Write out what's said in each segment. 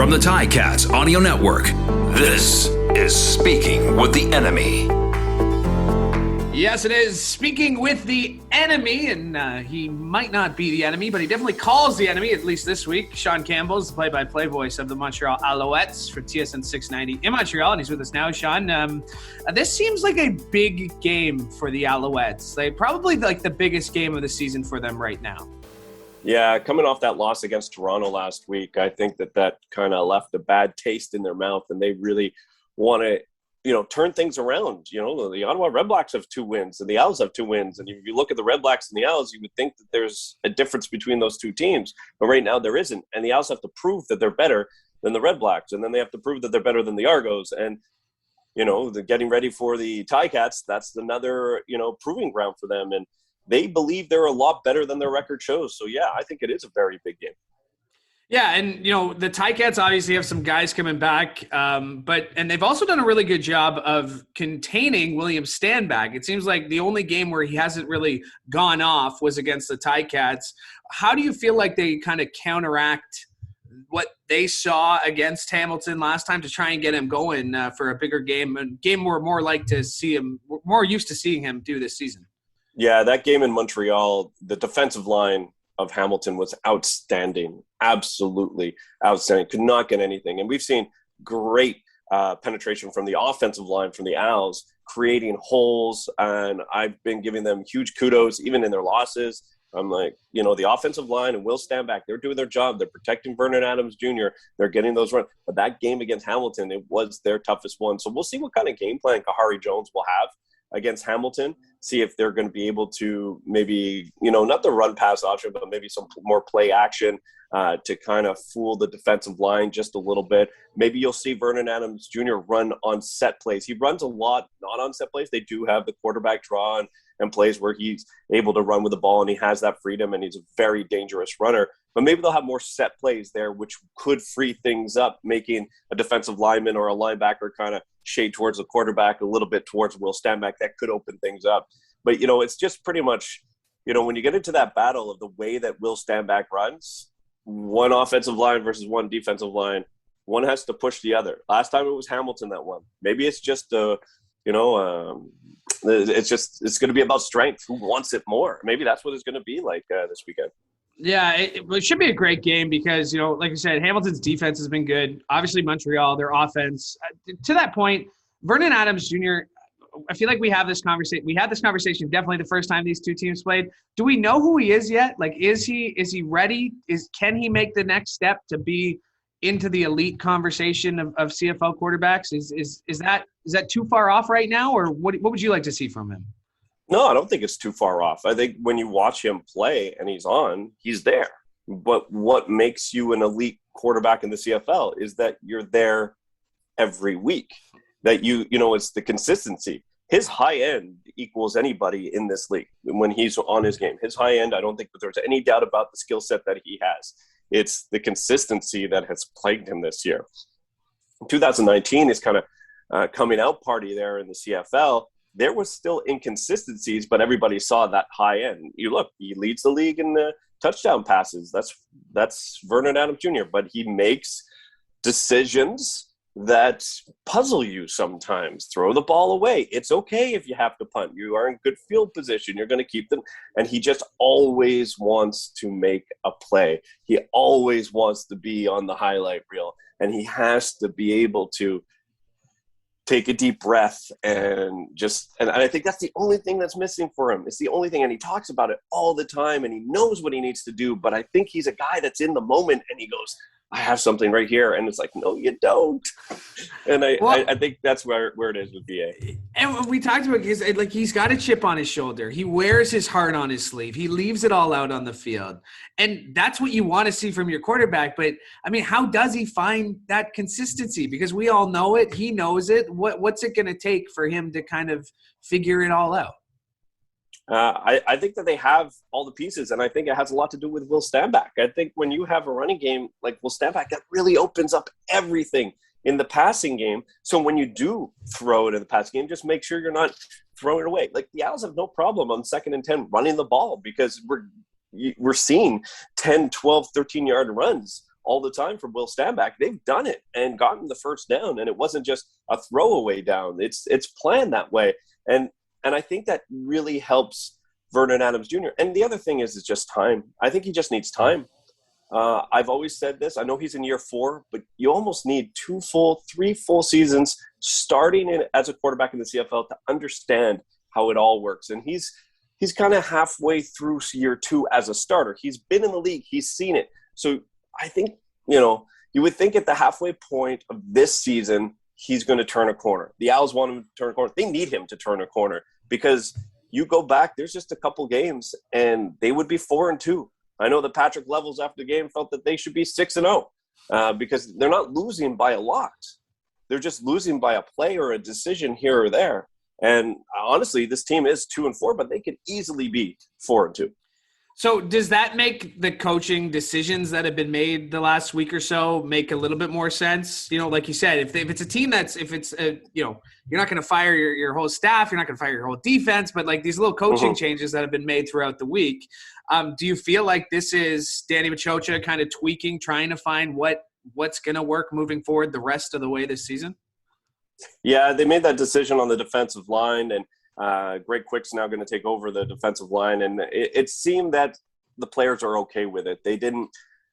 From the Ticats Audio Network, this is Speaking with the Enemy. Yes, it is Speaking with the Enemy, and he might not be the enemy, but he definitely calls the enemy, at least this week. Sean Campbell is the play-by-play voice of the Montreal Alouettes for TSN 690 in Montreal, and he's with us now. Sean, this seems like a big game for the Alouettes. Probably like the biggest game of the season for them right now. Yeah, coming off that loss against Toronto last week, I think that kind of left a bad taste in their mouth, and they really want to, turn things around. The Ottawa Redblacks have 2 wins, and the Owls have 2 wins. And if you look at the Redblacks and the Owls, you would think that there's a difference between those 2 teams, but right now there isn't. And the Owls have to prove that they're better than the Redblacks, and then they have to prove that they're better than the Argos. And they're getting ready for the Ticats. That's another proving ground for them, and they believe they're a lot better than their record shows. So, yeah, I think it is a very big game. Yeah, and, the Ticats obviously have some guys coming back, and they've also done a really good job of containing William Stanback. It seems like the only game where he hasn't really gone off was against the Ticats. How do you feel like they kind of counteract what they saw against Hamilton last time to try and get him going for a bigger game, a game we're more used to seeing him do this season? Yeah, that game in Montreal, the defensive line of Hamilton was outstanding, absolutely outstanding. Could not get anything. And we've seen great penetration from the offensive line from the Owls, creating holes, and I've been giving them huge kudos, even in their losses. I'm like, the offensive line and Will Stanback, they're doing their job. They're protecting Vernon Adams Jr. They're getting those runs. But that game against Hamilton, it was their toughest one. So we'll see what kind of game plan Kahari Jones will have against Hamilton, see if they're going to be able to maybe, not the run pass option, but maybe some more play action to kind of fool the defensive line just a little bit. Maybe you'll see Vernon Adams Jr. run on set plays. He runs a lot, not on set plays. They do have the quarterback draw and plays where he's able to run with the ball and he has that freedom and he's a very dangerous runner. But maybe they'll have more set plays there, which could free things up, making a defensive lineman or a linebacker kind of shade towards the quarterback, a little bit towards Will Stanback. That could open things up. But, it's just pretty much, when you get into that battle of the way that Will Stanback runs, one offensive line versus one defensive line, one has to push the other. Last time it was Hamilton that won. Maybe it's just, it's going to be about strength. Who wants it more? Maybe that's what it's going to be like this weekend. Yeah, it should be a great game because, like I said, Hamilton's defense has been good. Obviously, Montreal, their offense. To that point, Vernon Adams Jr., I feel like we had this conversation definitely the first time these 2 teams played. Do we know who he is yet? Like, is he ready? Can he make the next step to be into the elite conversation of CFL quarterbacks? Is that too far off right now, or what would you like to see from him? No, I don't think it's too far off. I think when you watch him play and he's there. But what makes you an elite quarterback in the CFL is that you're there every week. That it's the consistency. His high end equals anybody in this league when he's on his game. His high end, I don't think that there's any doubt about the skill set that he has. It's the consistency that has plagued him this year. 2019 is kind of coming out party there in the CFL. There was still inconsistencies, but everybody saw that high end. He leads the league in the touchdown passes. That's Vernon Adams Jr., but he makes decisions that puzzle you sometimes. Throw the ball away. It's okay if you have to punt. You are in good field position. You're going to keep them. And he just always wants to make a play. He always wants to be on the highlight reel, and he has to be able to take a deep breath and I think that's the only thing that's missing for him. It's the only thing, and he talks about it all the time, and he knows what he needs to do, but I think he's a guy that's in the moment, and he goes, I have something right here. And it's like, no, you don't. And I think that's where it is with VA. And we talked about he's got a chip on his shoulder. He wears his heart on his sleeve. He leaves it all out on the field. And that's what you want to see from your quarterback. But, how does he find that consistency? Because we all know it. He knows it. What's it going to take for him to kind of figure it all out? I think that they have all the pieces, and I think it has a lot to do with Will Stanback. I think when you have a running game like Will Stanback, that really opens up everything in the passing game. So when you do throw it in the passing game, just make sure you're not throwing it away. Like the Owls have no problem on 2nd and 10 running the ball because we're seeing 10, 12, 13-yard runs all the time from Will Stanback. They've done it and gotten the first down, and it wasn't just a throwaway down. It's planned that way, and I think that really helps Vernon Adams Jr. And the other thing is just time. I think he just needs time. I've always said this. I know he's in year 4, but you almost need 3 full seasons starting as a quarterback in the CFL to understand how it all works. And he's kind of halfway through year 2 as a starter. He's been in the league. He's seen it. So I think, you would think at the halfway point of this season, he's going to turn a corner. The Owls want him to turn a corner. They need him to turn a corner because you go back, there's just a couple games, and they would be 4-2. I know that Patrick Levels after the game felt that they should be 6-0 because they're not losing by a lot. They're just losing by a play or a decision here or there. And honestly, this team is 2-4, but they could easily be 4-2. So does that make the coaching decisions that have been made the last week or so make a little bit more sense? Like you said, if it's a team you're not going to fire your whole staff, you're not going to fire your whole defense, but like these little coaching changes that have been made throughout the week, do you feel like this is Danny Machocha kind of tweaking, trying to find what's going to work moving forward the rest of the way this season? Yeah, they made that decision on the defensive line, and Greg Quick's now going to take over the defensive line, and it seemed that the players are okay with it. They didn't,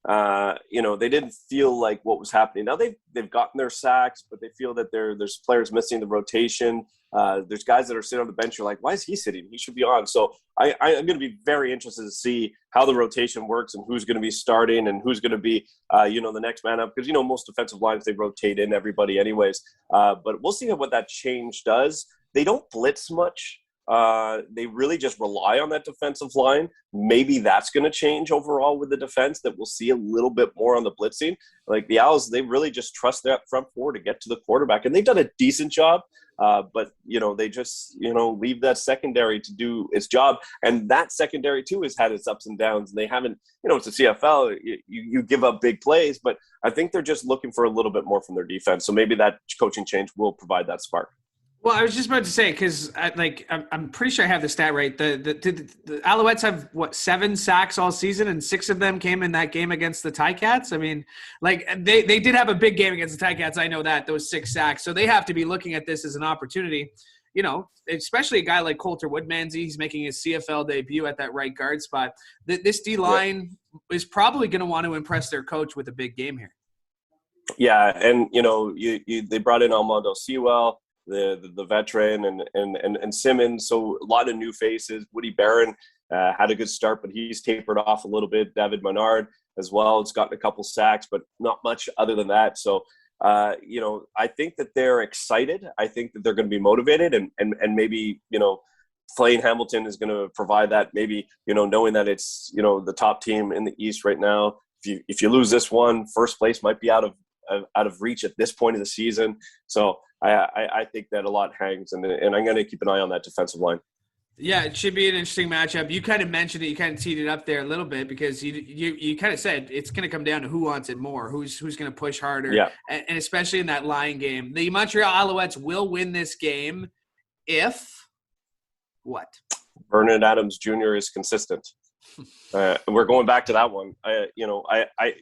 they didn't feel like what was happening. Now they've gotten their sacks, but they feel that there's players missing the rotation. There's guys that are sitting on the bench. You're like, why is he sitting? He should be on. So I'm going to be very interested to see how the rotation works and who's going to be starting and who's going to be, the next man up. Because, most defensive lines, they rotate in everybody anyways. But we'll see what that change does. They don't blitz much. They really just rely on that defensive line. Maybe that's going to change overall with the defense, that we'll see a little bit more on the blitzing. Like the Owls, they really just trust that front four to get to the quarterback. And they've done a decent job. But, they just, leave that secondary to do its job. And that secondary, too, has had its ups and downs. And they haven't, it's a CFL. You give up big plays. But I think they're just looking for a little bit more from their defense. So maybe that coaching change will provide that spark. Well, I was just about to say, because I'm pretty sure I have the stat right. The Alouettes have 7 sacks all season, and 6 of them came in that game against the Ticats. I mean, they did have a big game against the Ticats. I know that, those 6 sacks. So they have to be looking at this as an opportunity. Especially a guy like Coulter Woodmansey, he's making his CFL debut at that right guard spot. This D-line is probably going to want to impress their coach with a big game here. Yeah, and they brought in Almondo Sewell, the veteran, and Simmons, so a lot of new faces. Woody Barron had a good start, but he's tapered off a little bit. David Menard as well, it's gotten a couple sacks, but not much other than that. So I think that they're excited. I think that they're going to be motivated, and maybe playing Hamilton is going to provide that. Maybe knowing that it's the top team in the East right now. If you lose this one, first place might be out of reach at this point of the season. So I think that a lot hangs, and I'm going to keep an eye on that defensive line. Yeah, it should be an interesting matchup. You kind of mentioned it. You kind of teed it up there a little bit because you kind of said it's going to come down to who wants it more, who's going to push harder, and especially in that line game. The Montreal Alouettes will win this game if what? Vernon Adams Jr. is consistent. We're going back to that one.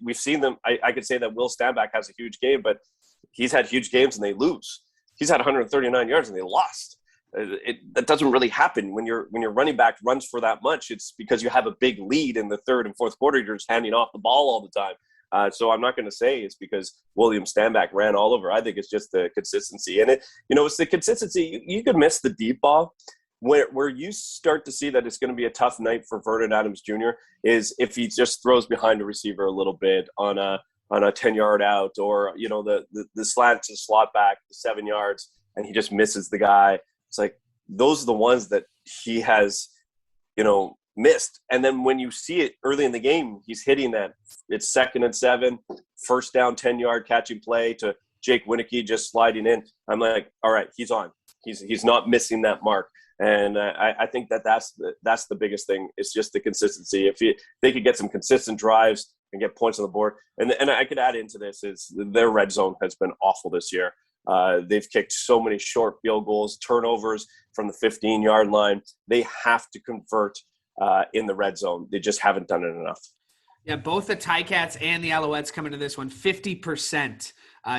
We've seen them. I could say that Will Stanback has a huge game, but he's had huge games and they lose. He's had 139 yards and they lost. That doesn't really happen when your running back runs for that much. It's because you have a big lead in the third and fourth quarter. You're just handing off the ball all the time. So I'm not going to say it's because William Stanback ran all over. I think it's just the consistency. And it's the consistency. You could miss the deep ball. Where you start to see that it's going to be a tough night for Vernon Adams Jr. is if he just throws behind a receiver a little bit on a 10-yard out, or the slant to slot back to 7 yards and he just misses the guy. It's like those are the ones that he has missed. And then when you see it early in the game, he's hitting that. It's 2nd and 7, first down, 10-yard catching play to Jake Winicky just sliding in. I'm like, all right, he's on. He's not missing that mark. And I think that's the biggest thing. It's just the consistency. If they could get some consistent drives and get points on the board, and I could add into this is their red zone has been awful this year. They've kicked so many short field goals, turnovers from the 15-yard line. They have to convert in the red zone. They just haven't done it enough. Yeah, both the Ticats and the Alouettes come into this one 50%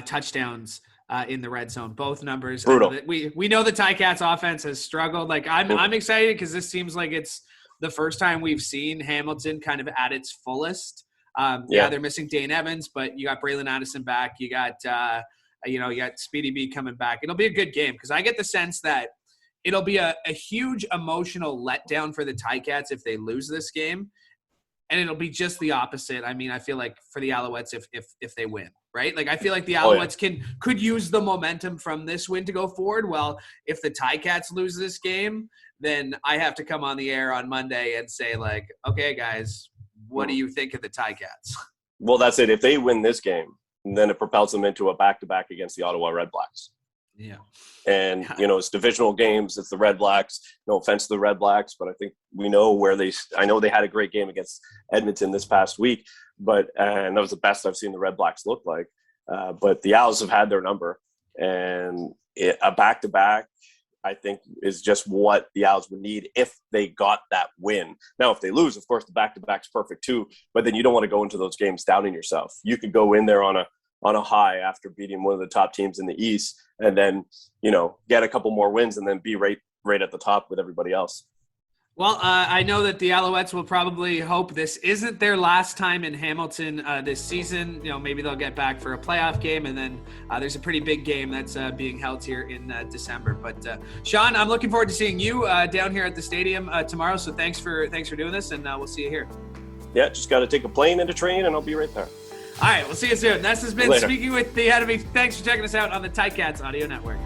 touchdowns in the red zone. Both numbers. Brutal. We know the Ticats offense has struggled. Like I'm excited because this seems like it's the first time we've seen Hamilton kind of at its fullest. Yeah, they're missing Dane Evans, but you got Braylon Addison back. You got you got Speedy B coming back. It'll be a good game because I get the sense that it'll be a huge emotional letdown for the Ticats if they lose this game. And it'll be just the opposite. I mean, I feel like for the Alouettes, if they win, right? Like I feel like the Alouettes could use the momentum from this win to go forward. Well, if the Ticats lose this game, then I have to come on the air on Monday and say like, okay, guys, what do you think of the Ticats? Well, that's it. If they win this game, then it propels them into a back-to-back against the Ottawa Red Blacks. Yeah. And, it's divisional games. It's the Red Blacks. No offense to the Red Blacks, but I think we know I know they had a great game against Edmonton this past week, and that was the best I've seen the Red Blacks look like. But the Owls have had their number, and a back-to-back, I think, is just what the Owls would need if they got that win. Now, if they lose, of course, the back-to-back's perfect too, but then you don't want to go into those games doubting yourself. You could go in there on a high after beating one of the top teams in the East and then, get a couple more wins and then be right at the top with everybody else. Well, I know that the Alouettes will probably hope this isn't their last time in Hamilton this season. Maybe they'll get back for a playoff game, and then there's a pretty big game that's being held here in December. But Sean, I'm looking forward to seeing you down here at the stadium tomorrow. So thanks for doing this, and we'll see you here. Yeah, just got to take a plane and a train, and I'll be right there. All right, we'll see you soon. This has been Later. Speaking with the Enemy. Thanks for checking us out on the Ticats Audio Network.